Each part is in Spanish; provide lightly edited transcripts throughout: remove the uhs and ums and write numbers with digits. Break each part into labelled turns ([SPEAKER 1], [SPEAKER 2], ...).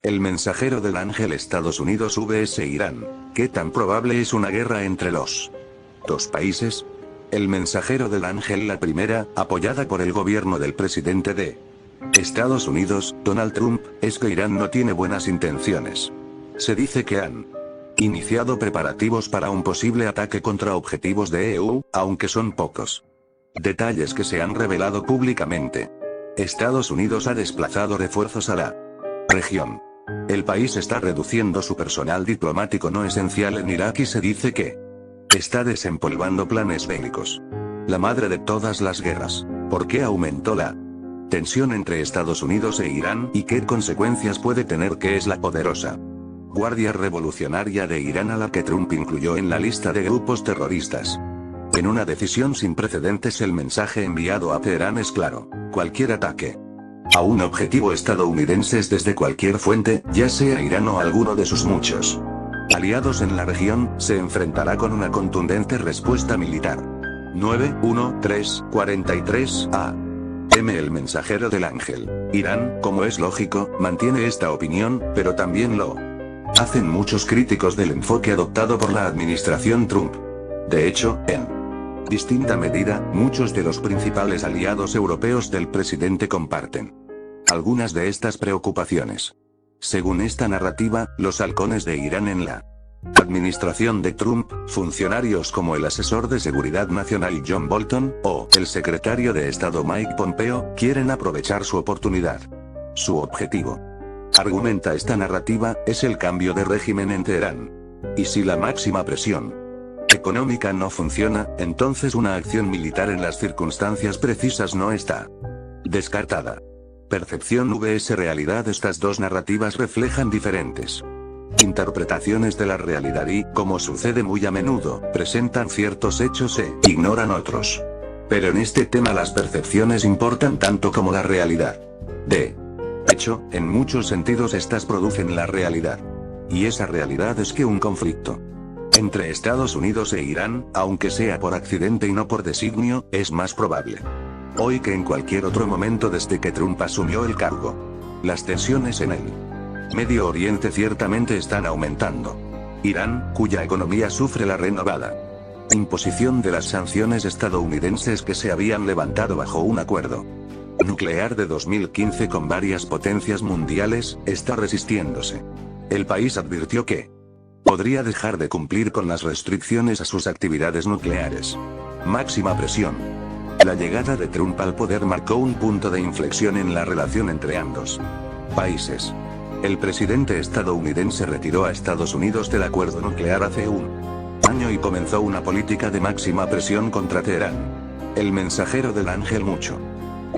[SPEAKER 1] El mensajero del ángel Estados Unidos vs Irán. ¿Qué tan probable es una guerra entre los dos países? El mensajero del ángel, la primera, apoyada por el gobierno del presidente de Estados Unidos, Donald Trump, es que Irán no tiene buenas intenciones. Se dice que han iniciado preparativos para un posible ataque contra objetivos de EU, aunque son pocos detalles que se han revelado públicamente. Estados Unidos ha desplazado refuerzos a la región. El país está reduciendo su personal diplomático no esencial en Irak y se dice que está desempolvando planes bélicos. La madre de todas las guerras. ¿Por qué aumentó la tensión entre Estados Unidos e Irán y qué consecuencias puede tener que es la poderosa Guardia Revolucionaria de Irán a la que Trump incluyó en la lista de grupos terroristas? En una decisión sin precedentes, el mensaje enviado a Teherán es claro: cualquier ataque a un objetivo estadounidense desde cualquier fuente, ya sea Irán o alguno de sus muchos aliados en la región, se enfrentará con una contundente respuesta militar. 91343 A.M. El mensajero del ángel. Irán, como es lógico, mantiene esta opinión, pero también lo hacen muchos críticos del enfoque adoptado por la administración Trump. De hecho, en distinta medida, muchos de los principales aliados europeos del presidente comparten algunas de estas preocupaciones. Según esta narrativa, los halcones de Irán en la administración de Trump, funcionarios como el asesor de seguridad nacional John Bolton, o el secretario de Estado Mike Pompeo, quieren aprovechar su oportunidad. Su objetivo, argumenta esta narrativa, es el cambio de régimen en Teherán. Y si la máxima presión económica no funciona, entonces una acción militar en las circunstancias precisas no está descartada. Percepción vs realidad. Estas dos narrativas reflejan diferentes interpretaciones de la realidad y, como sucede muy a menudo, presentan ciertos hechos e ignoran otros. Pero en este tema las percepciones importan tanto como la realidad. De hecho, en muchos sentidos estas producen la realidad. Y esa realidad es que un conflicto entre Estados Unidos e Irán, aunque sea por accidente y no por designio, es más probable hoy que en cualquier otro momento desde que Trump asumió el cargo. Las tensiones en el Medio Oriente ciertamente están aumentando. Irán, cuya economía sufre la renovada imposición de las sanciones estadounidenses que se habían levantado bajo un acuerdo nuclear de 2015 con varias potencias mundiales, está resistiéndose. El país advirtió que podría dejar de cumplir con las restricciones a sus actividades nucleares. Máxima presión. La llegada de Trump al poder marcó un punto de inflexión en la relación entre ambos países. El presidente estadounidense retiró a Estados Unidos del acuerdo nuclear hace un año y comenzó una política de máxima presión contra Teherán. El mensajero del ángel. Mucho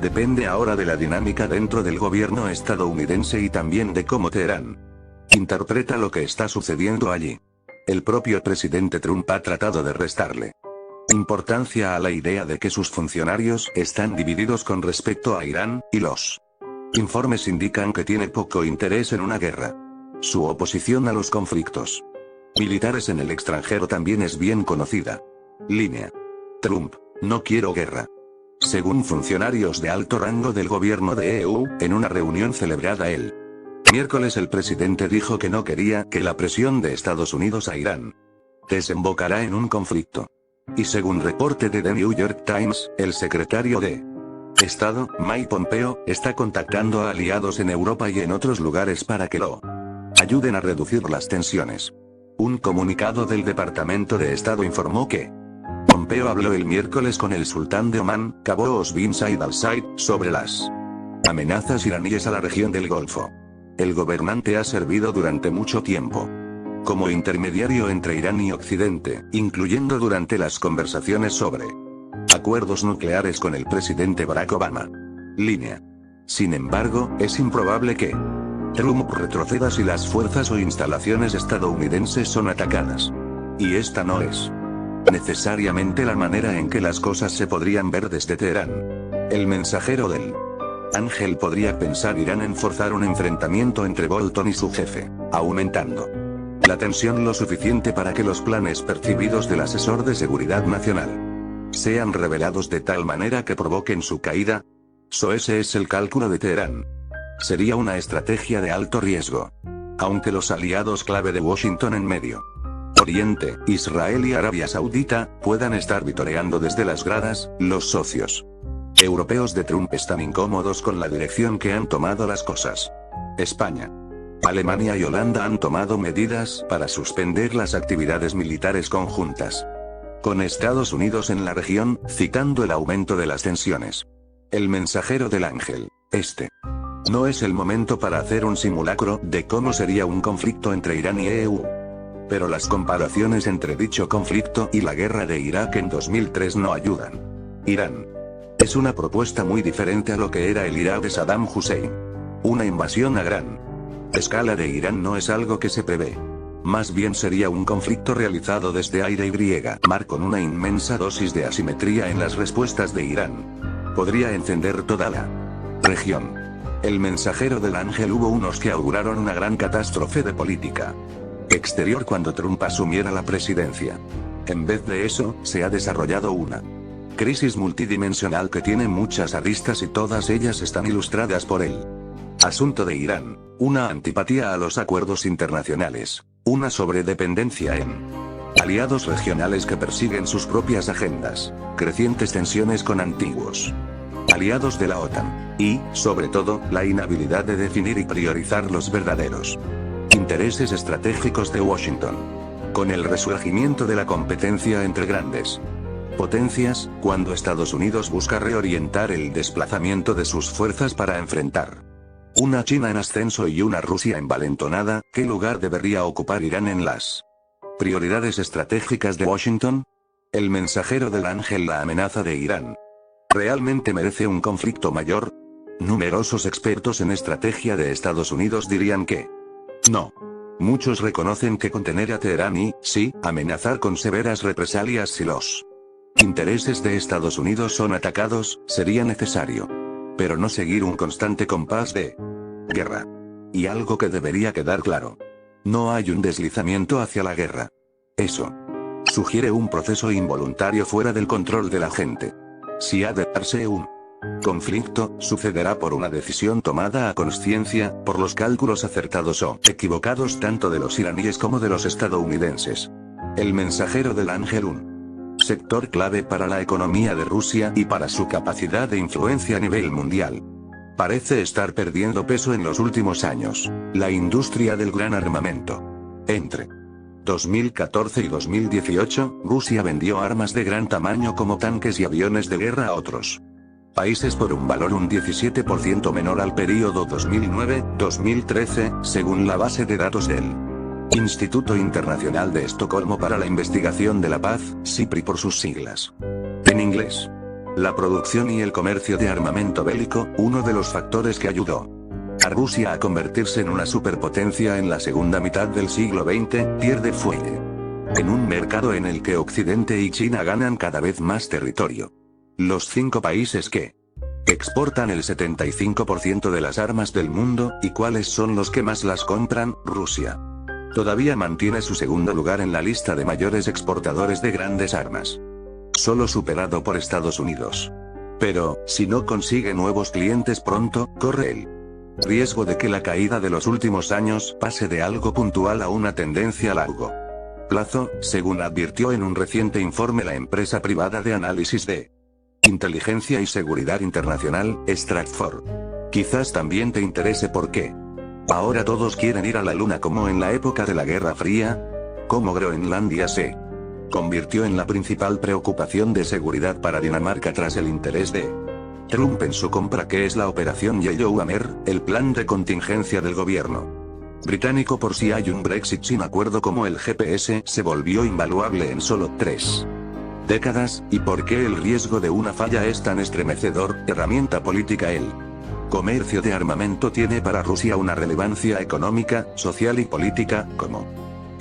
[SPEAKER 1] depende ahora de la dinámica dentro del gobierno estadounidense y también de cómo Teherán interpreta lo que está sucediendo allí. El propio presidente Trump ha tratado de restarle importancia a la idea de que sus funcionarios están divididos con respecto a Irán, y los informes indican que tiene poco interés en una guerra. Su oposición a los conflictos militares en el extranjero también es bien conocida. Línea. Trump: no quiero guerra. Según funcionarios de alto rango del gobierno de EU, en una reunión celebrada el miércoles, el presidente dijo que no quería que la presión de Estados Unidos a Irán desembocará en un conflicto. Y según reporte de The New York Times, el secretario de Estado, Mike Pompeo, está contactando a aliados en Europa y en otros lugares para que lo ayuden a reducir las tensiones. Un comunicado del Departamento de Estado informó que Pompeo habló el miércoles con el sultán de Omán, Qaboos bin Said Al Said, sobre las amenazas iraníes a la región del Golfo. El gobernante ha servido durante mucho tiempo como intermediario entre Irán y Occidente, incluyendo durante las conversaciones sobre acuerdos nucleares con el presidente Barack Obama. Línea. Sin embargo, es improbable que Trump retroceda si las fuerzas o instalaciones estadounidenses son atacadas. Y esta no es necesariamente la manera en que las cosas se podrían ver desde Teherán. El mensajero del ángel podría pensar Irán en forzar un enfrentamiento entre Bolton y su jefe, aumentando la tensión lo suficiente para que los planes percibidos del asesor de seguridad nacional sean revelados de tal manera que provoquen su caída. Ese es el cálculo de Teherán. Sería una estrategia de alto riesgo. Aunque los aliados clave de Washington en Medio Oriente, Israel y Arabia Saudita, puedan estar vitoreando desde las gradas, los socios europeos de Trump están incómodos con la dirección que han tomado las cosas. España, Alemania y Holanda han tomado medidas para suspender las actividades militares conjuntas con Estados Unidos en la región, citando el aumento de las tensiones. El mensajero del ángel, no es el momento para hacer un simulacro de cómo sería un conflicto entre Irán y EU. Pero las comparaciones entre dicho conflicto y la guerra de Irak en 2003 no ayudan. Irán es una propuesta muy diferente a lo que era el Irak de Saddam Hussein. Una invasión a gran escala de Irán no es algo que se prevé. Más bien sería un conflicto realizado desde aire y mar con una inmensa dosis de asimetría en las respuestas de Irán. Podría encender toda la región. El mensajero del ángel: hubo unos que auguraron una gran catástrofe de política exterior cuando Trump asumiera la presidencia. En vez de eso, se ha desarrollado una crisis multidimensional que tiene muchas aristas y todas ellas están ilustradas por el asunto de Irán, una antipatía a los acuerdos internacionales, una sobredependencia en aliados regionales que persiguen sus propias agendas, crecientes tensiones con antiguos aliados de la OTAN, y, sobre todo, la inhabilidad de definir y priorizar los verdaderos intereses estratégicos de Washington. Con el resurgimiento de la competencia entre grandes potencias, cuando Estados Unidos busca reorientar el desplazamiento de sus fuerzas para enfrentar una China en ascenso y una Rusia envalentonada, ¿qué lugar debería ocupar Irán en las prioridades estratégicas de Washington? El mensajero del ángel: la amenaza de Irán ¿realmente merece un conflicto mayor? Numerosos expertos en estrategia de Estados Unidos dirían que no. Muchos reconocen que contener a Teherán y, sí, amenazar con severas represalias si los intereses de Estados Unidos son atacados, sería necesario. Pero no seguir un constante compás de guerra. Y algo que debería quedar claro: no hay un deslizamiento hacia la guerra. Eso sugiere un proceso involuntario fuera del control de la gente. Si ha de darse un conflicto, sucederá por una decisión tomada a conciencia, por los cálculos acertados o equivocados tanto de los iraníes como de los estadounidenses. El mensajero del ángel: un sector clave para la economía de Rusia y para su capacidad de influencia a nivel mundial. Parece estar perdiendo peso en los últimos años: la industria del gran armamento. Entre 2014 y 2018, Rusia vendió armas de gran tamaño como tanques y aviones de guerra a otros países por un valor un 17% menor al período 2009-2013, según la base de datos del Instituto Internacional de Estocolmo para la Investigación de la Paz, SIPRI por sus siglas en inglés. La producción y el comercio de armamento bélico, uno de los factores que ayudó a Rusia a convertirse en una superpotencia en la segunda mitad del siglo XX, pierde fuelle en un mercado en el que Occidente y China ganan cada vez más territorio. Los 5 países que exportan el 75% de las armas del mundo, ¿y cuáles son los que más las compran? Rusia todavía mantiene su segundo lugar en la lista de mayores exportadores de grandes armas, solo superado por Estados Unidos. Pero, si no consigue nuevos clientes pronto, corre el riesgo de que la caída de los últimos años pase de algo puntual a una tendencia a largo plazo, según advirtió en un reciente informe la empresa privada de análisis de inteligencia y seguridad internacional, Stratfor. Quizás también te interese por qué ahora todos quieren ir a la luna como en la época de la Guerra Fría. Cómo Groenlandia se convirtió en la principal preocupación de seguridad para Dinamarca tras el interés de Trump en su compra, que es la operación Yellowhammer, el plan de contingencia del gobierno británico por si hay un Brexit sin acuerdo. Como el GPS se volvió invaluable en solo 3 décadas, y por qué el riesgo de una falla es tan estremecedor. Herramienta política: el comercio de armamento tiene para Rusia una relevancia económica, social y política, como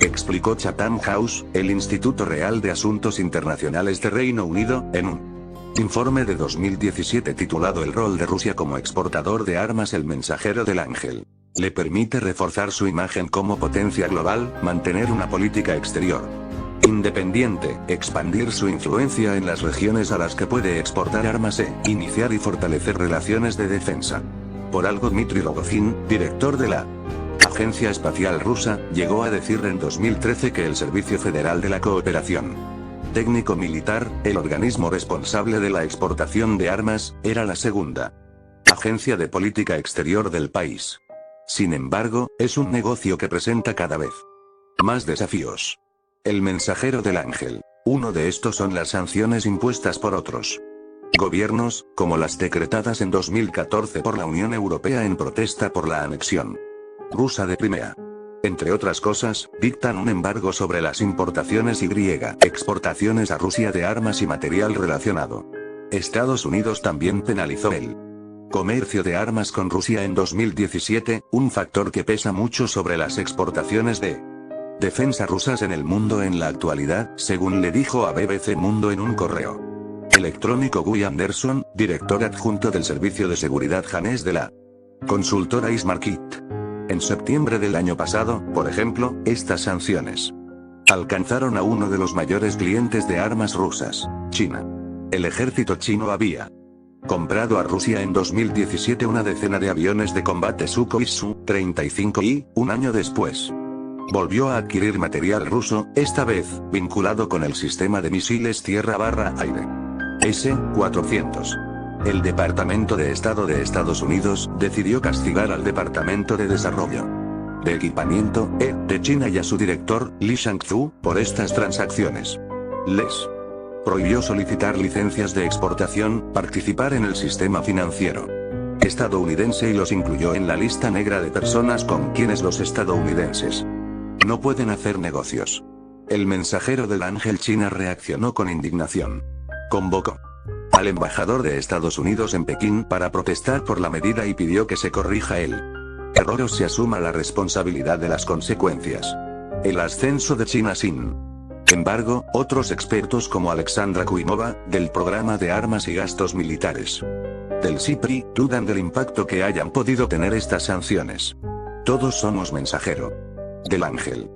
[SPEAKER 1] explicó Chatham House, el Instituto Real de Asuntos Internacionales de Reino Unido, en un informe de 2017 titulado El rol de Rusia como exportador de armas. El mensajero del ángel le permite reforzar su imagen como potencia global, mantener una política exterior independiente, expandir su influencia en las regiones a las que puede exportar armas e iniciar y fortalecer relaciones de defensa Por algo Dmitry Rogozin, director de la Agencia Espacial Rusa, llegó a decir en 2013 que el Servicio Federal de la Cooperación Técnico Militar, el organismo responsable de la exportación de armas, era la segunda agencia de política exterior del país. Sin embargo, es un negocio que presenta cada vez más desafíos. El mensajero del ángel. Uno de estos son las sanciones impuestas por otros gobiernos, como las decretadas en 2014 por la Unión Europea en protesta por la anexión rusa de Crimea. Entre otras cosas, dictan un embargo sobre las importaciones y exportaciones a Rusia de armas y material relacionado. Estados Unidos también penalizó el comercio de armas con Rusia en 2017, un factor que pesa mucho sobre las exportaciones de defensa rusas en el mundo en la actualidad, según le dijo a BBC Mundo en un correo electrónico Guy Anderson, director adjunto del Servicio de Seguridad Janés de la consultora Ismarkit. En septiembre del año pasado, por ejemplo, estas sanciones alcanzaron a uno de los mayores clientes de armas rusas, China. El ejército chino había comprado a Rusia en 2017 una decena de aviones de combate Sukhoi Su-35 y, un año después, volvió a adquirir material ruso, esta vez, vinculado con el sistema de misiles tierra-aire S-400. El Departamento de Estado de Estados Unidos decidió castigar al Departamento de Desarrollo de Equipamiento, de China y a su director, Li Shangzhu, por estas transacciones. Les prohibió solicitar licencias de exportación, participar en el sistema financiero estadounidense y los incluyó en la lista negra de personas con quienes los estadounidenses no pueden hacer negocios. El mensajero del ángel China reaccionó con indignación. Convocó al embajador de Estados Unidos en Pekín para protestar por la medida y pidió que se corrija el error o se asuma la responsabilidad de las consecuencias. El ascenso de China sin embargo, otros expertos como Alexandra Kuimova, del Programa de Armas y Gastos Militares del CIPRI, dudan del impacto que hayan podido tener estas sanciones. Todos somos mensajero del ángel.